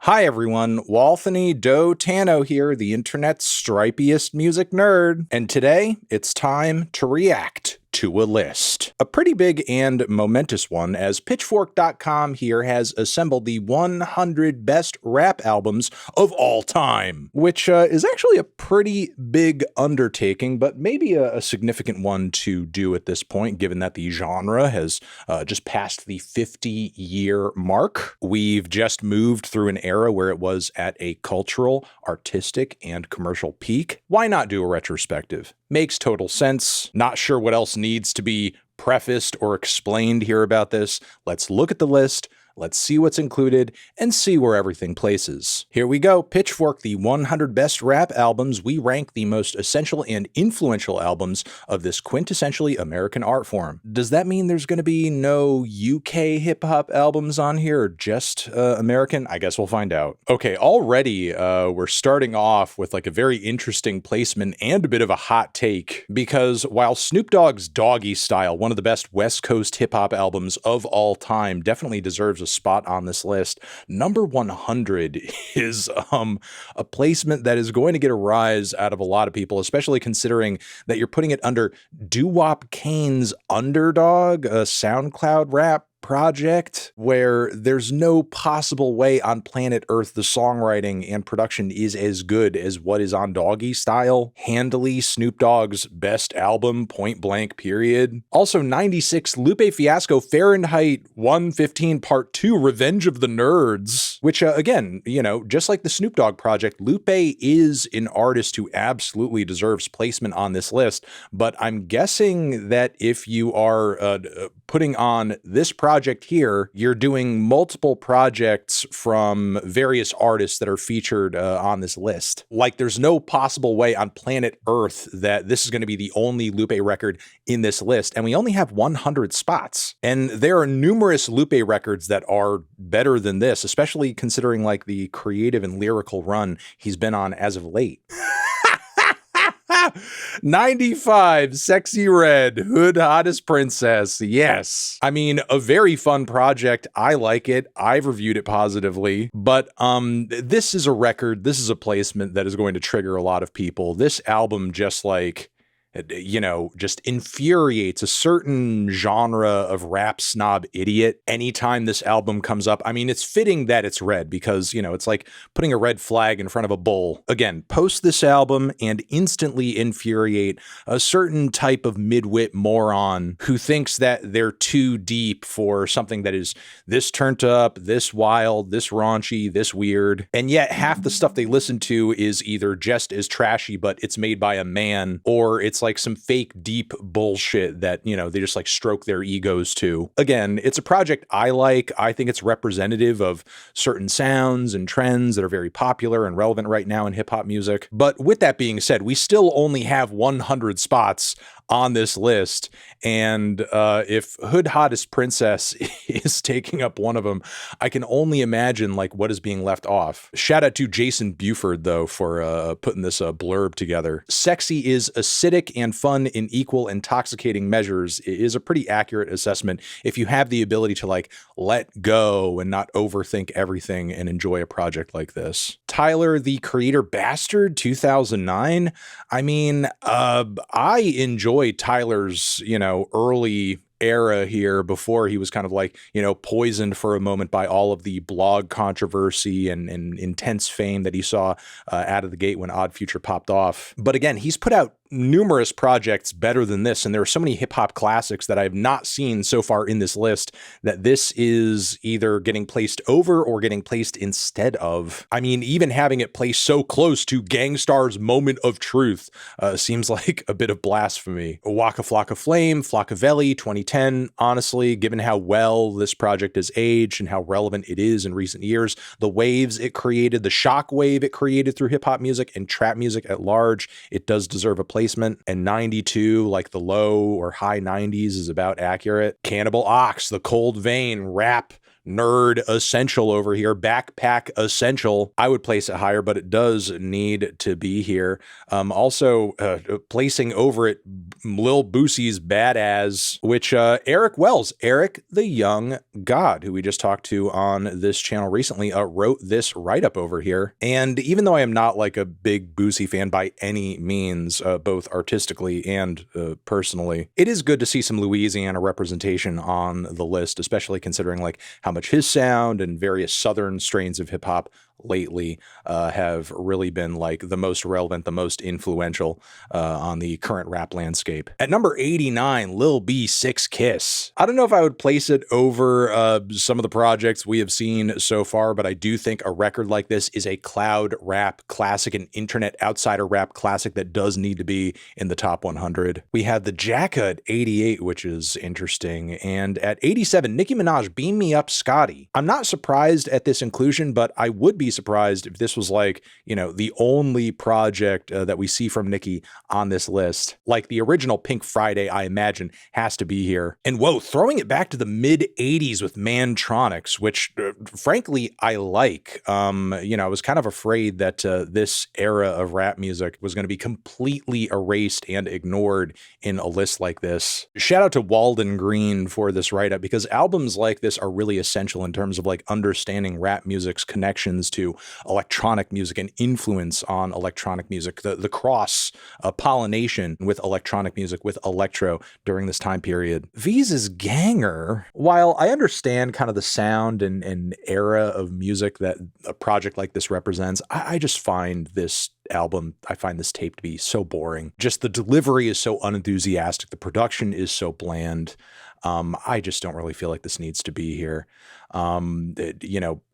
Hi everyone, Walthany Doe Tano here, the internet's stripiest music nerd, and today it's time to react to a list. A pretty big and momentous one, as Pitchfork.com here has assembled the 100 best rap albums of all time, which is actually a pretty big undertaking, but maybe a significant one to do at this point, given that the genre has just passed the 50-year mark. We've just moved through an era where it was at a cultural, artistic, and commercial peak. Why not do a retrospective? Makes total sense. Not sure what else needs to be prefaced or explained here about this. Let's look at the list. Let's see what's included and see where everything places. Here we go. Pitchfork, the 100 best rap albums. We rank the most essential and influential albums of this quintessentially American art form. Does that mean there's going to be no UK hip hop albums on here or just American? I guess we'll find out. Okay, already we're starting off with like a very interesting placement and a bit of a hot take, because while Snoop Dogg's Doggy Style, one of the best West Coast hip hop albums of all time, definitely deserves a spot on this list, number 100 is a placement that is going to get a rise out of a lot of people, especially considering that you're putting it under Doo-Wop Kane's Underdog, a SoundCloud rap project where there's no possible way on planet Earth the songwriting and production is as good as what is on Doggy Style. Handily Snoop Dogg's best album, point blank, period. Also 96, Lupe Fiasco Fahrenheit 115 Part 2, Revenge of the Nerds, which again, you know, just like the Snoop Dogg project, Lupe is an artist who absolutely deserves placement on this list, but I'm guessing that if you are putting on this project here, you're doing multiple projects from various artists that are featured on this list. Like, there's no possible way on planet Earth that this is going to be the only Lupe record in this list, and we only have 100 spots. And there are numerous Lupe records that are better than this, especially considering like the creative and lyrical run he's been on as of late. 95, Sexy Red, Hood Hottest Princess. Yes. I mean, a very fun project. I like it. I've reviewed it positively, but this is a record. This is a placement that is going to trigger a lot of people. This album just like, you know, just infuriates a certain genre of rap snob idiot anytime this album comes up. I mean, it's fitting that it's red because, you know, it's like putting a red flag in front of a bull. Again, post this album and instantly infuriate a certain type of midwit moron who thinks that they're too deep for something that is this turned up, this wild, this raunchy, this weird. And yet half the stuff they listen to is either just as trashy, but it's made by a man, or it's like some fake deep bullshit that, you know, they just like stroke their egos to. Again, it's a project I like. I think it's representative of certain sounds and trends that are very popular and relevant right now in hip hop music. But with that being said, we still only have 100 spots on this list, and if Hood Hottest Princess is taking up one of them, I can only imagine like what is being left off. Shout out to Jason Buford though for putting this blurb together. Sexy is acidic and fun in equal intoxicating measures. It is a pretty accurate assessment if you have the ability to like let go and not overthink everything and enjoy a project like this. Tyler, the Creator Bastard, 2009. I mean, I enjoy Tyler's, you know, early era here before he was kind of like, you know, poisoned for a moment by all of the blog controversy and intense fame that he saw out of the gate when Odd Future popped off. But again, he's put out numerous projects better than this, and there are so many hip-hop classics that I have not seen so far in this list that this is either getting placed over or getting placed instead of. I mean, even having it placed so close to Gang Starr's Moment of Truth seems like a bit of blasphemy. Waka Flocka Flame, Flockavelli, 2010, honestly, given how well this project has aged and how relevant it is in recent years, the waves it created, the shock wave it created through hip-hop music and trap music at large, it does deserve a placement. And 92, like the low or high 90s, is about accurate. Cannibal Ox, The Cold Vein, rap nerd essential over here, backpack essential. I would place it higher, but it does need to be here. Also, placing over it Lil Boosie's Badass, which Eric Wells, Eric the Young God, who we just talked to on this channel recently, wrote this write-up over here. And even though I am not like a big Boosie fan by any means, both artistically and personally, it is good to see some Louisiana representation on the list, especially considering like how much his sound and various southern strains of hip-hop lately have really been like the most relevant, the most influential on the current rap landscape. At number 89, Lil B 6 Kiss. I don't know if I would place it over some of the projects we have seen so far, but I do think a record like this is a cloud rap classic, an internet outsider rap classic that does need to be in the top 100. We had the Jacka at 88, which is interesting. And at 87, Nicki Minaj, Beam Me Up Scotty. I'm not surprised at this inclusion, but I would be surprised if this was like, the only project that we see from Nicki on this list. Like the original Pink Friday, I imagine, has to be here. And whoa, throwing it back to the mid 80s with Mantronics, which frankly, I like. I was kind of afraid that this era of rap music was going to be completely erased and ignored in a list like this. Shout out to Walden Green for this write-up, because albums like this are really essential in terms of like understanding rap music's connections to electronic music and influence on electronic music, the cross pollination with electronic music, with electro during this time period. V's Ganger, while I understand kind of the sound and era of music that a project like this represents, I just find this album, I find this tape to be so boring. Just the delivery is so unenthusiastic. The production is so bland. I just don't really feel like this needs to be here.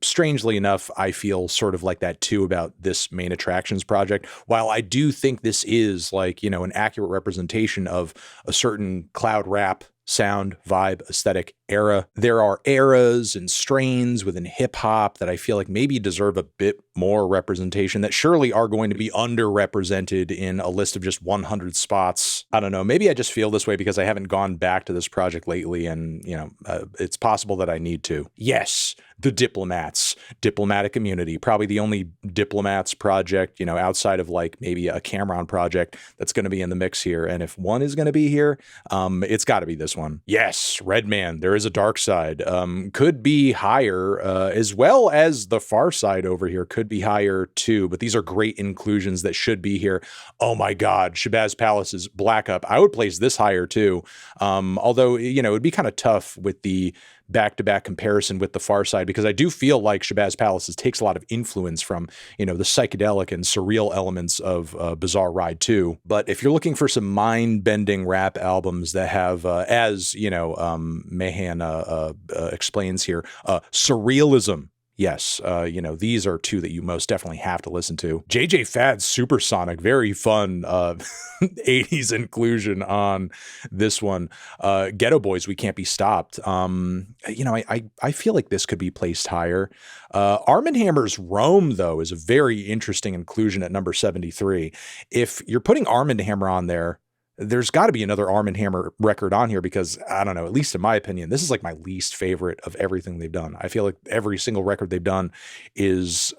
Strangely enough, I feel sort of like that too about this Main Attractions project. While I do think this is like, an accurate representation of a certain cloud rap sound, vibe, aesthetic era, there are eras and strains within hip hop that I feel like maybe deserve a bit more representation that surely are going to be underrepresented in a list of just 100 spots. I don't know. Maybe I just feel this way because I haven't gone back to this project lately, and it's possible that I need to. Yes, the Diplomats, Diplomatic Immunity, probably the only Diplomats project, outside of like maybe a Cameron project that's going to be in the mix here. And if one is going to be here, it's got to be this one. Yes, Redman, There Is a Dark Side, could be higher, as well as The Far Side over here could be higher too. But these are great inclusions that should be here. Oh my God, Shabazz Palace's Black Up. I would place this higher too. Although, it would be kind of tough with the back-to-back comparison with The Far Side, because I do feel like Shabazz Palace takes a lot of influence from, the psychedelic and surreal elements of Bizarre Ride 2. But if you're looking for some mind-bending rap albums that have, as, Mahan explains here, surrealism, yes, these are two that you most definitely have to listen to. JJ Fad's Supersonic, very fun 80s inclusion on this one. Ghetto Boys, We Can't Be Stopped. I feel like this could be placed higher. Arm & Hammer's Rome, though, is a very interesting inclusion at number 73. If you're putting Arm & Hammer on there's got to be another Arm & Hammer record on here, because I don't know, at least in my opinion, this is like my least favorite of everything they've done. I feel like every single record they've done is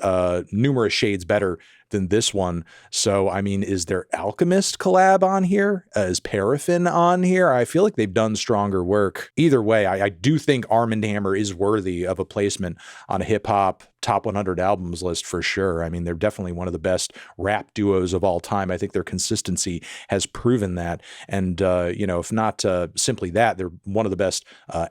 numerous shades better than this one. So, I mean, is there Alchemist collab on here? Is Paraffin on here? I feel like they've done stronger work. Either way, I do think Arm & Hammer is worthy of a placement on a hip hop top 100 albums list for sure. I mean, they're definitely one of the best rap duos of all time. I think their consistency has proven that. And, if not simply that, they're one of the best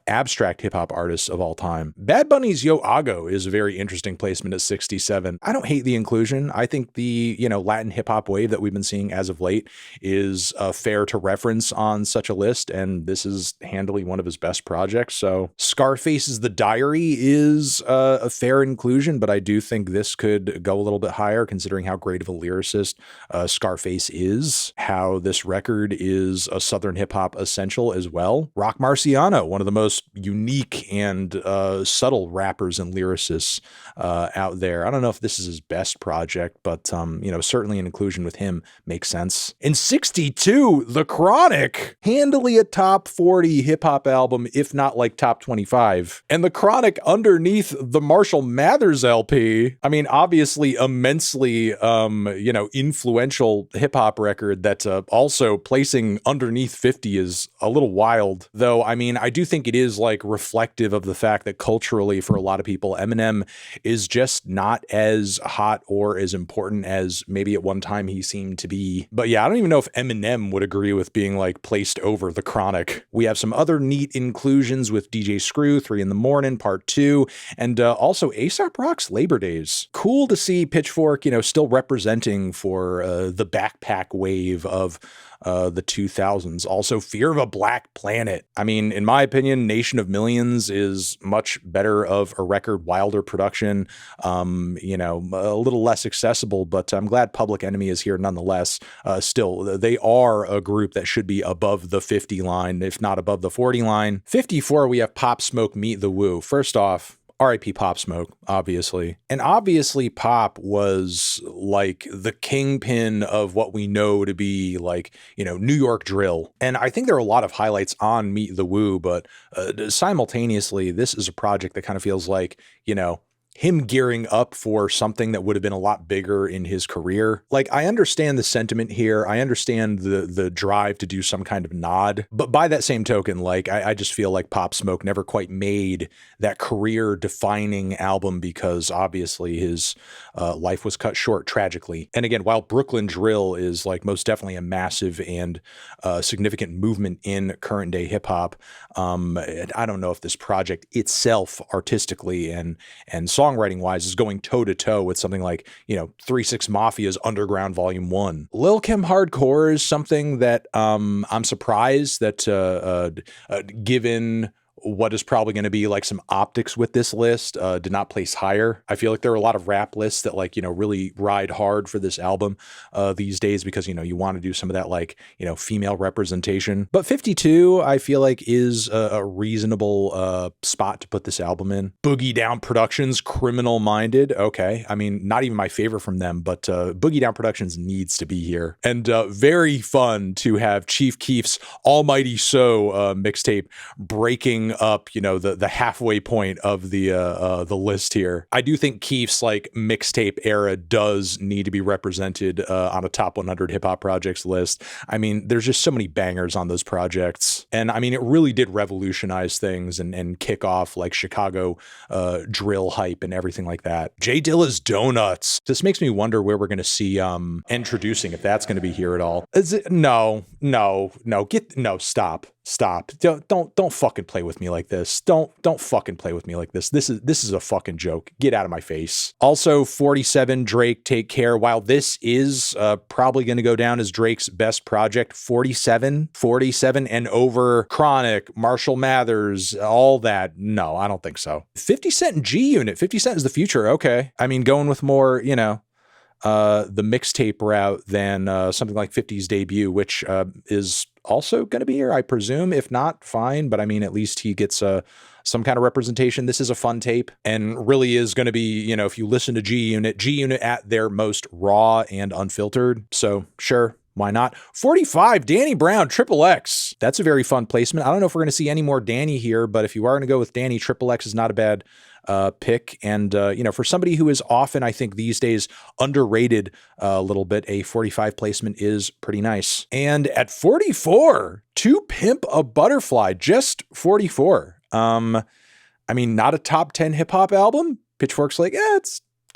abstract hip hop artists of all time. Bad Bunny's Yo Ago is a very interesting placement at 67. I don't hate the inclusion. I think the, Latin hip hop wave that we've been seeing as of late is fair to reference on such a list. And this is handily one of his best projects. So Scarface's The Diary is a fair inclusion, but I do think this could go a little bit higher considering how great of a lyricist Scarface is, how this record is a Southern hip hop essential as well. Rock Marciano, one of the most unique and subtle rappers and lyricists out there. I don't know if this is his best project, but but, certainly an inclusion with him makes sense. In 62, The Chronic, handily a top 40 hip hop album, if not like top 25. And The Chronic underneath the Marshall Mathers LP. I mean, obviously immensely, influential hip hop record that also placing underneath 50 is a little wild. Though, I mean, I do think it is like reflective of the fact that culturally for a lot of people, Eminem is just not as hot or as important as maybe at one time he seemed to be. But yeah, I don't even know if Eminem would agree with being like placed over The Chronic. We have some other neat inclusions with DJ Screw, 3 in the Morning, Part 2, and also A$AP Rock's Labor Days. Cool to see Pitchfork, still representing for the backpack wave of the 2000s. Also, Fear of a Black Planet. I mean, in my opinion, Nation of Millions is much better of a record, wilder production, a little less accessible, but I'm glad Public Enemy is here nonetheless. Still, they are a group that should be above the 50 line, if not above the 40 line. 54, we have Pop Smoke, Meet the Woo. First off, R.I.P. Pop Smoke, obviously. And obviously Pop was like the kingpin of what we know to be like, New York drill. And I think there are a lot of highlights on Meet the Woo, but simultaneously, this is a project that kind of feels like, him gearing up for something that would have been a lot bigger in his career. Like, I understand the sentiment here. I understand the drive to do some kind of nod. But by that same token, like, I just feel like Pop Smoke never quite made that career-defining album because obviously his life was cut short tragically. And again, while Brooklyn Drill is like most definitely a massive and significant movement in current day hip hop, I don't know if this project itself artistically and songwriting wise is going toe to toe with something like, 3-6 Mafia's Underground Volume 1. Lil Kim Hardcore is something that I'm surprised that given what is probably going to be like some optics with this list, did not place higher. I feel like there are a lot of rap lists that like, really ride hard for this album these days because, you want to do some of that like, female representation. But 52, I feel like is a reasonable spot to put this album in. Boogie Down Productions, Criminal Minded. Okay. I mean, not even my favorite from them, but Boogie Down Productions needs to be here. And very fun to have Chief Keef's Almighty So mixtape breaking up, the halfway point of the list here. I do think Keef's like mixtape era does need to be represented on a top 100 hip hop projects list. I mean, there's just so many bangers on those projects. And I mean, it really did revolutionize things and kick off like Chicago drill hype and everything like that. J Dilla's Donuts. This makes me wonder where we're going to see introducing, if that's going to be here at all. Is it? No, stop. Don't fucking play with me like this. Don't fucking play with me like this. This is a fucking joke. Get out of my face. Also, 47, Drake, Take Care. While this is probably going to go down as Drake's best project, 47 and over, Chronic, Marshall Mathers, all that. No, I don't think so. 50 Cent and G-Unit. 50 Cent is the future. Okay. I mean, going with more, the mixtape route than something like 50's Debut, which is also going to be here, I presume. If not, fine. But I mean, at least he gets some kind of representation. This is a fun tape and really is going to be, if you listen to G-Unit at their most raw and unfiltered. So sure. Why not? 45, Danny Brown, Triple X. That's a very fun placement. I don't know if we're going to see any more Danny here, but if you are going to go with Danny, Triple X is not a bad pick. And, for somebody who is often, I think these days, underrated a little bit, a 45 placement is pretty nice. And at 44, To Pimp a Butterfly, just 44. I mean, not a top 10 hip hop album. Pitchfork's like, yeah,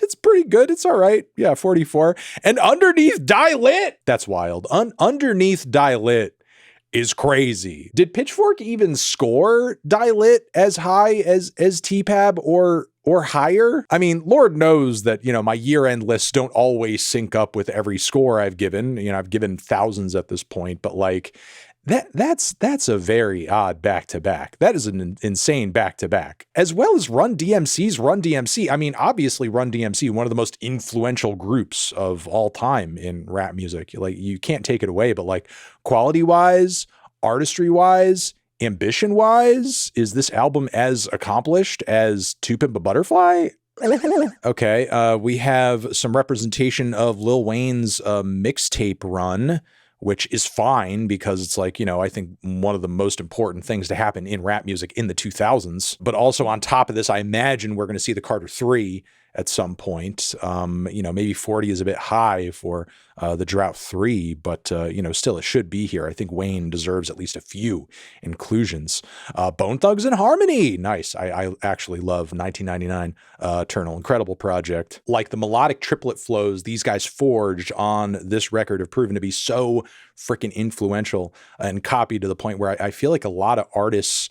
it's pretty good. It's all right. Yeah, 44. And Underneath Die Lit. That's wild. Underneath Die Lit is crazy. Did Pitchfork even score Die Lit as high as TPAB or higher? I mean, Lord knows that, my year-end lists don't always sync up with every score I've given. I've given thousands at this point, but like that's a very odd back-to-back. That is an insane back-to-back. As well as Run DMC's Run DMC. I mean, obviously Run DMC, one of the most influential groups of all time in rap music. Like, you can't take it away, but like quality-wise, artistry-wise, ambition-wise, is this album as accomplished as To Pimp a Butterfly? Okay, we have some representation of Lil Wayne's mixtape run, which is fine because it's like, I think one of the most important things to happen in rap music in the 2000s. But also on top of this, I imagine we're going to see the Carter 3 at some point. Maybe 40 is a bit high for the Drought 3, but, still it should be here. I think Wayne deserves at least a few inclusions. Bone Thugs and Harmony. Nice. I actually love 1999 Eternal. Incredible project. Like the melodic triplet flows these guys forged on this record have proven to be so freaking influential and copied to the point where I feel like a lot of artists,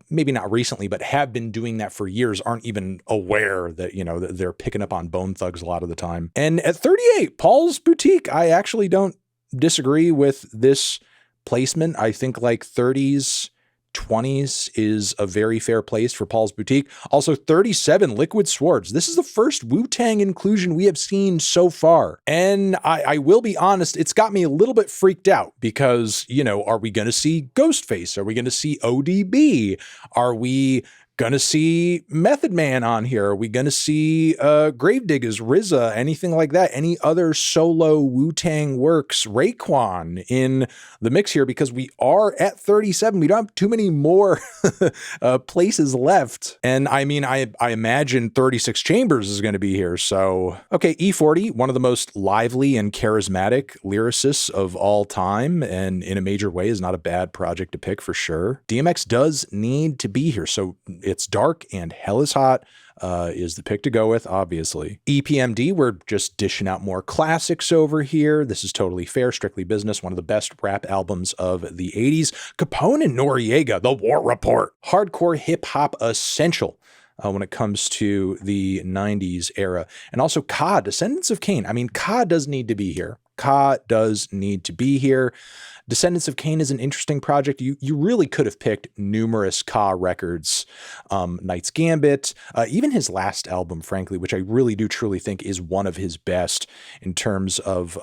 maybe not recently, but have been doing that for years, aren't even aware that, that they're picking up on Bone Thugs a lot of the time. And at 38, Paul's Boutique, I actually don't disagree with this placement. I think like 30s, 20s is a very fair place for Paul's Boutique. Also 37, Liquid Swords. This is the first Wu-Tang inclusion we have seen so far. And I will be honest, it's got me a little bit freaked out because, are we going to see Ghostface? Are we going to see ODB? Are we going to see Method Man on here? Are we going to see Gravediggers, RZA, anything like that? Any other solo Wu-Tang works? Raekwon in the mix here because we are at 37. We don't have too many more places left. And I mean, I imagine 36 Chambers is going to be here. So, okay, E40, one of the most lively and charismatic lyricists of all time, and in a major way is not a bad project to pick for sure. DMX does need to be here. So It's Dark and Hell is Hot is the pick to go with, obviously. EPMD, we're just dishing out more classics over here. This is totally fair. Strictly Business, one of the best rap albums of the 80s. Capone and Noriega, The War Report. Hardcore hip-hop essential when it comes to the 90s era. And also Ka, Descendants of Cain. I mean, Ka does need to be here. Ka does need to be here. Descendants of Cain is an interesting project. You really could have picked numerous Ka records, Knight's Gambit, even his last album, frankly, which I really do truly think is one of his best in terms of,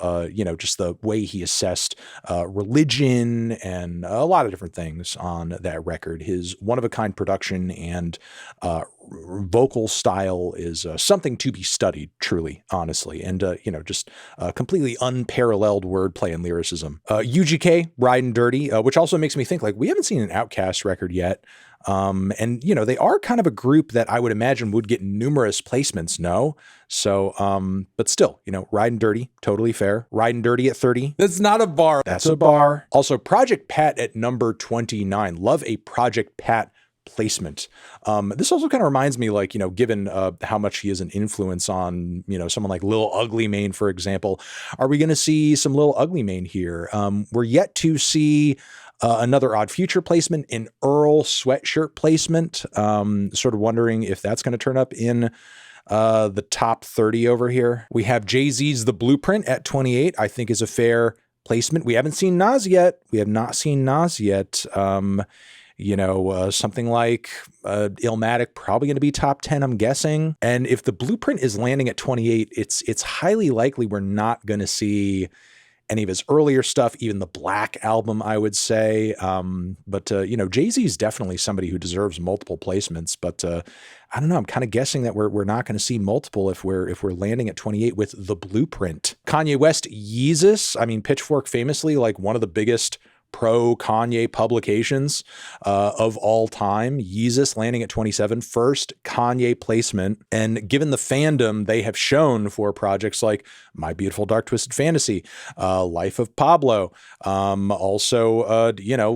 just the way he assessed religion and a lot of different things on that record. His one-of-a-kind production and vocal style is something to be studied, truly, honestly, and just completely unparalleled wordplay and lyricism. UGK, Riding Dirty, which also makes me think like we haven't seen an Outkast record yet. And they are kind of a group that I would imagine would get numerous placements, no? So, but still, Riding Dirty, totally fair. Riding Dirty at 30. That's not a bar. That's a bar. Also, Project Pat at number 29. Love a Project Pat placement. This also kind of reminds me, like, given how much he is an influence on, someone like Lil Ugly Mane, for example, are we going to see some Lil Ugly Mane here? We're yet to see another Odd Future placement, an Earl sweatshirt placement. Sort of wondering if that's going to turn up in the top 30 over here. We have Jay-Z's The Blueprint at 28, I think is a fair placement. We haven't seen Nas yet. We have not seen Nas yet. Something like Illmatic, probably going to be top 10, I'm guessing. And if The Blueprint is landing at 28, it's highly likely we're not going to see any of his earlier stuff, even the Black album, I would say. But Jay-Z is definitely somebody who deserves multiple placements. But I don't know. I'm kind of guessing that we're not going to see multiple if we're landing at 28 with The Blueprint. Kanye West, Yeezus. I mean, Pitchfork famously like one of the biggest pro-Kanye publications of all time. Yeezus landing at 27, first Kanye placement. And given the fandom they have shown for projects like My Beautiful Dark Twisted Fantasy, Life of Pablo, also,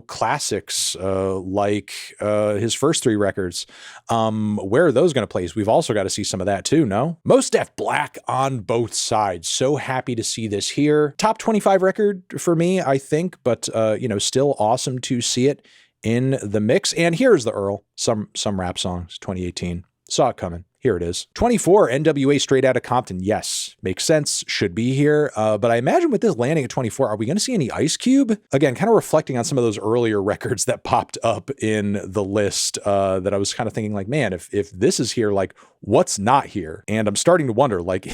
classics like his first three records. Where are those going to place? We've also got to see some of that too, no? Mos Def Black on both sides. So happy to see this here. Top 25 record for me, I think, but still awesome to see it in the mix. And here's the Earl, some rap songs, 2018. Saw it coming. Here it is. 24, NWA Straight Outta Compton. Yes, makes sense. Should be here. But I imagine with this landing at 24, are we going to see any Ice Cube? Again, kind of reflecting on some of those earlier records that popped up in the list that I was kind of thinking like, man, if this is here, like what's not here? And I'm starting to wonder, like,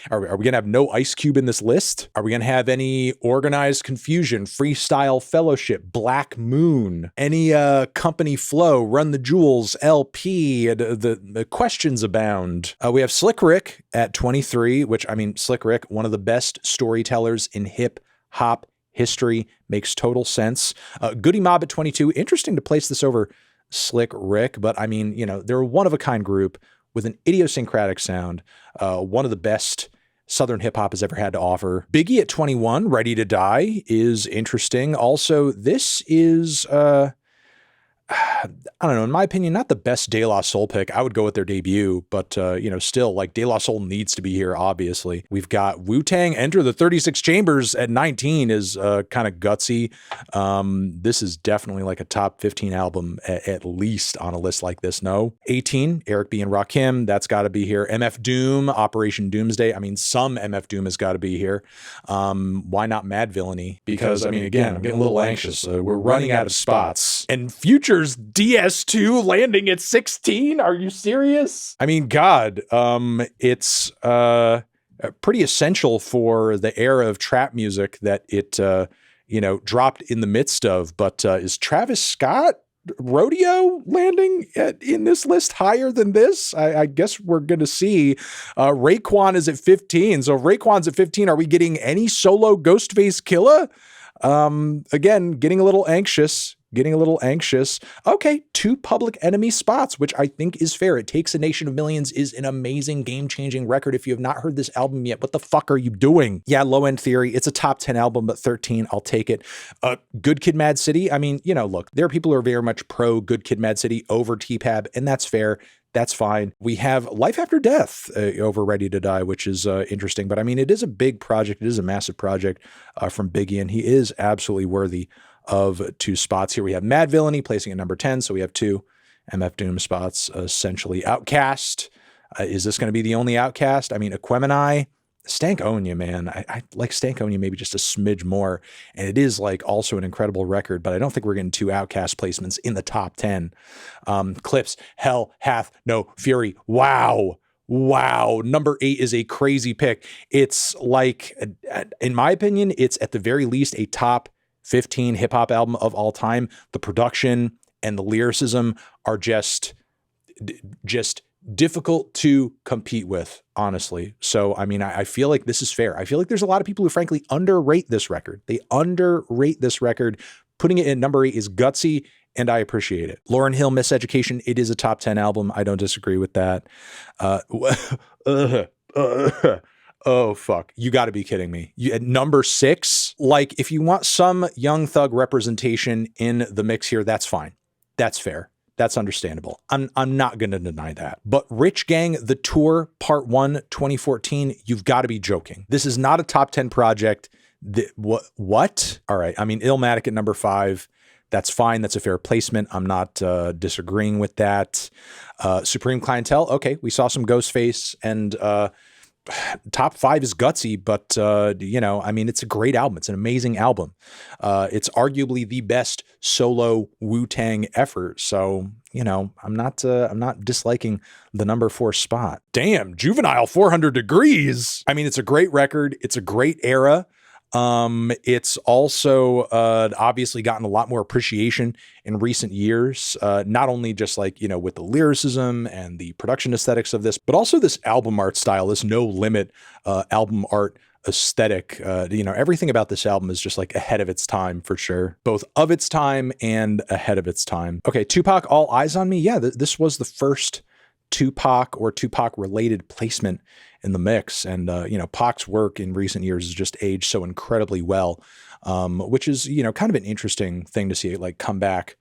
are we going to have no Ice Cube in this list? Are we going to have any Organized Confusion, Freestyle Fellowship, Black Moon, any Company Flow, Run the Jewels, LP, the questions about sound. We have Slick Rick at 23, which, I mean, Slick Rick, one of the best storytellers in hip hop history, makes total sense. Goody Mob at 22. Interesting to place this over Slick Rick, but I mean, you know, they're a one-of-a-kind group with an idiosyncratic sound, one of the best Southern hip hop has ever had to offer. Biggie at 21, Ready to Die, is interesting. Also, this is, I don't know, in my opinion, not the best De La Soul pick. I would go with their debut, but, you know, still, like, De La Soul needs to be here, obviously. We've got Wu-Tang Enter the 36 Chambers at 19 is kind of gutsy. This is definitely like a top 15 album, at least on a list like this, no? 18, Eric B. and Rakim, that's got to be here. MF Doom, Operation Doomsday. I mean, some MF Doom has got to be here. Why not Mad Villainy? Because, I mean, again, I'm getting a little anxious. We're running out of spots. And Future's DS2 landing at 16? Are you serious? I mean, God, it's pretty essential for the era of trap music that it, you know, dropped in the midst of. But is Travis Scott Rodeo landing in this list higher than this? I guess we're going to see. Raekwon is at 15. So if Raekwon's at 15, are we getting any solo Ghostface Killah? Again, getting a little anxious. Okay, 2 Public Enemy spots, which I think is fair. It Takes a Nation of Millions is an amazing game-changing record. If you have not heard this album yet, what the fuck are you doing? Yeah, Low End Theory, it's a top 10 album, but 13, I'll take it. Good Kid Mad City, I mean, you know, look, there are people who are very much pro Good Kid Mad City over T-Pab, and that's fair. That's fine. We have Life After Death over Ready to Die, which is interesting. But I mean, it is a big project. It is a massive project from Biggie, and he is absolutely worthy of 2 spots here. We have Mad Villainy placing at number 10. So we have 2 MF Doom spots, essentially. Outcast. Is this going to be the only Outcast? I mean, Aquemini. Stankonia, man. I like Stankonia maybe just a smidge more. And it is like also an incredible record, but I don't think we're getting 2 Outcast placements in the top 10. Clips, Hell Hath No Fury. Wow. Number 8 is a crazy pick. It's like, in my opinion, it's at the very least a top 15 hip hop album of all time. The production and the lyricism are just difficult to compete with, honestly. So, I mean, I feel like this is fair. I feel like there's a lot of people who frankly underrate this record. They underrate this record. Putting it in number 8 is gutsy, and I appreciate it. Lauryn Hill, Miseducation, it is a top 10 album. I don't disagree with that. Oh, fuck. You got to be kidding me. At number 6, like, if you want some Young Thug representation in the mix here, that's fine. That's fair. That's understandable. I'm not going to deny that. But Rich Gang, The Tour, Part 1, 2014, you've got to be joking. This is not a top 10 project. What? All right. I mean, Illmatic at number 5. That's fine. That's a fair placement. I'm not disagreeing with that. Supreme Clientele. Okay. We saw some Ghostface, and top 5 is gutsy, but you know, I mean, it's a great album. It's an amazing album. It's arguably the best solo Wu-Tang effort. So, you know, I'm not disliking the number 4 spot. Damn, Juvenile 400 Degrees. I mean, it's a great record. It's a great era. It's also obviously gotten a lot more appreciation in recent years, not only just like, you know, with the lyricism and the production aesthetics of this, but also this album art style, this no limit album art aesthetic. You know, everything about this album is just like ahead of its time for sure, both of its time and ahead of its time. Okay, Tupac, All Eyes on Me. Yeah, this was the first Tupac or Tupac related placement in the mix. And, you know, Pac's work in recent years has just aged so incredibly well, which is, you know, kind of an interesting thing to see it like come back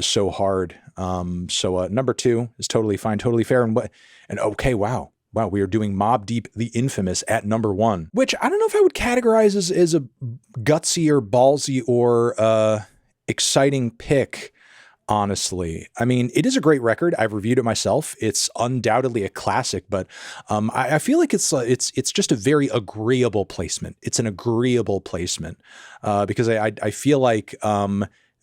so hard. So number 2 is totally fine, totally fair. And okay, wow, we are doing Mobb Deep, The Infamous at number 1, which I don't know if I would categorize as a gutsy or ballsy or exciting pick. Honestly, I mean, it is a great record. I've reviewed it myself. It's undoubtedly a classic, but I feel like it's just a very agreeable placement. It's an agreeable placement because I feel like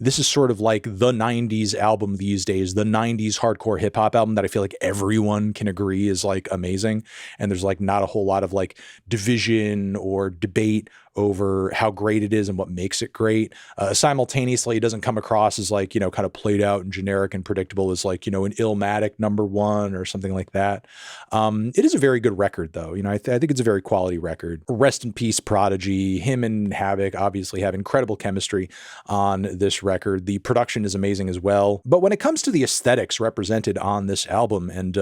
this is sort of like the 90s album these days, the 90s hardcore hip hop album that I feel like everyone can agree is like amazing. And there's like not a whole lot of like division or debate over how great it is and what makes it great. Simultaneously, it doesn't come across as like, you know, kind of played out and generic and predictable as like, you know, an Illmatic #1 or something like that. It is a very good record, though. You know, I think it's a very quality record. Rest in peace, Prodigy. Him and Havoc obviously have incredible chemistry on this record. The production is amazing as well. But when it comes to the aesthetics represented on this album and,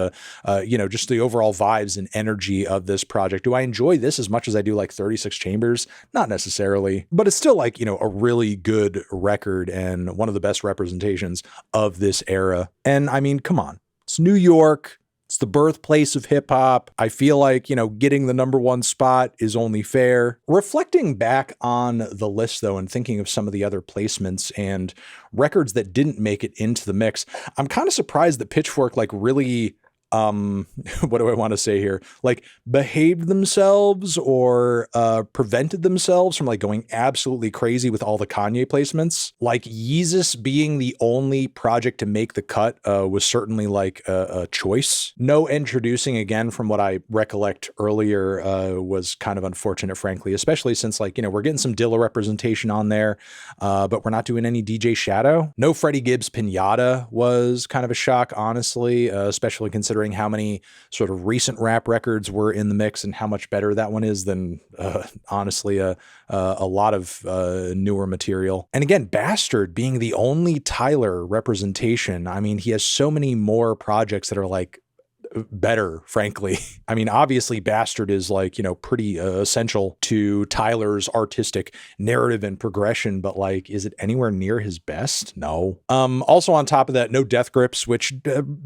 you know, just the overall vibes and energy of this project, do I enjoy this as much as I do like 36 Chambers? Not necessarily, but it's still like, you know, a really good record and one of the best representations of this era. And I mean, come on, it's New York. It's the birthplace of hip hop. I feel like, you know, getting the #1 spot is only fair. Reflecting back on the list, though, and thinking of some of the other placements and records that didn't make it into the mix, I'm kind of surprised that Pitchfork, like, really, what do I want to say here? Like, behaved themselves or prevented themselves from like going absolutely crazy with all the Kanye placements. Like Yeezus being the only project to make the cut was certainly like a choice. No introducing, again, from what I recollect earlier, was kind of unfortunate, frankly, especially since, like, you know, we're getting some Dilla representation on there, but we're not doing any DJ Shadow. No Freddie Gibbs Pinata was kind of a shock, honestly, especially considering how many sort of recent rap records were in the mix and how much better that one is than, honestly, a lot of newer material. And again, Bastard being the only Tyler representation. I mean, he has so many more projects that are like better, frankly. I mean, obviously Bastard is like, you know, pretty essential to Tyler's artistic narrative and progression, but like, is it anywhere near his best? No. Also on top of that, no Death Grips, which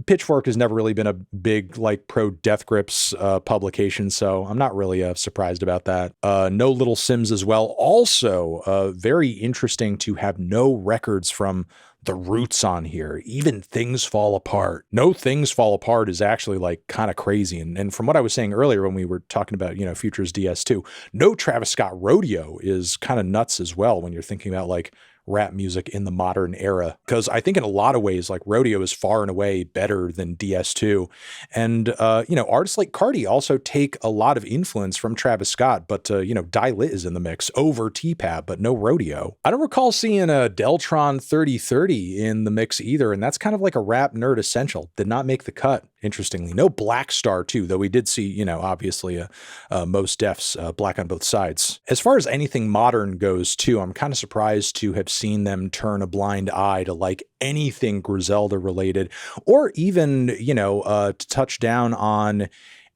Pitchfork has never really been a big like pro Death Grips publication, so I'm not really surprised about that. No Little Sims as well. Also very interesting to have no records from the Roots on here. Even Things Fall Apart. No Things Fall Apart is actually like kind of crazy. And from what I was saying earlier when we were talking about, you know, Future's DS2, no Travis Scott Rodeo is kind of nuts as well when you're thinking about like rap music in the modern era. Because I think in a lot of ways, like Rodeo is far and away better than DS2. And, you know, artists like Cardi also take a lot of influence from Travis Scott, but, you know, Die Lit is in the mix over T-Pab, but no Rodeo. I don't recall seeing a Deltron 3030 in the mix either. And that's kind of like a rap nerd essential. Did not make the cut. Interestingly, no Black Star too, though we did see, you know, obviously Mos Def's Black on Both Sides. As far as anything modern goes too, I'm kind of surprised to have seen them turn a blind eye to like anything Griselda related, or even, you know, to touch down on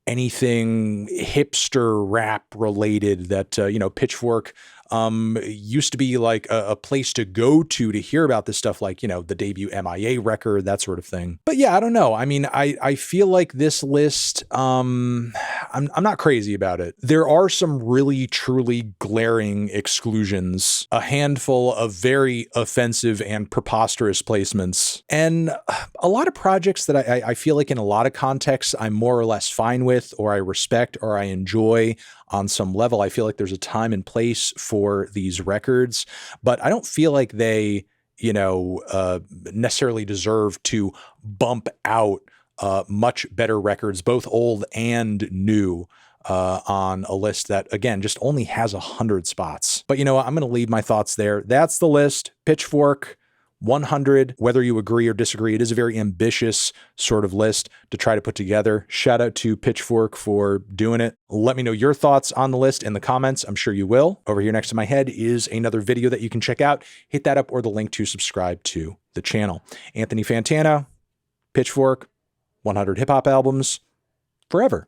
anything hipster rap related that, you know, Pitchfork used to be like a place to go to hear about this stuff, like, you know, the debut MIA record, that sort of thing. But yeah, I don't know. I mean, I feel like this list, I'm not crazy about it. There are some really truly glaring exclusions, a handful of very offensive and preposterous placements, and a lot of projects that I feel like in a lot of contexts I'm more or less fine with, or I respect, or I enjoy on some level. I feel like there's a time and place for these records, but I don't feel like they, you know, necessarily deserve to bump out much better records, both old and new, on a list that, again, just only has 100 spots. But you know what? I'm going to leave my thoughts there. That's the list. Pitchfork 100, whether you agree or disagree. It is a very ambitious sort of list to try to put together. Shout out to Pitchfork for doing it. Let me know your thoughts on the list in the comments. I'm sure you will. Over here next to my head is another video that you can check out. Hit that up or the link to subscribe to the channel. Anthony Fantano, Pitchfork, 100 hip hop albums, forever.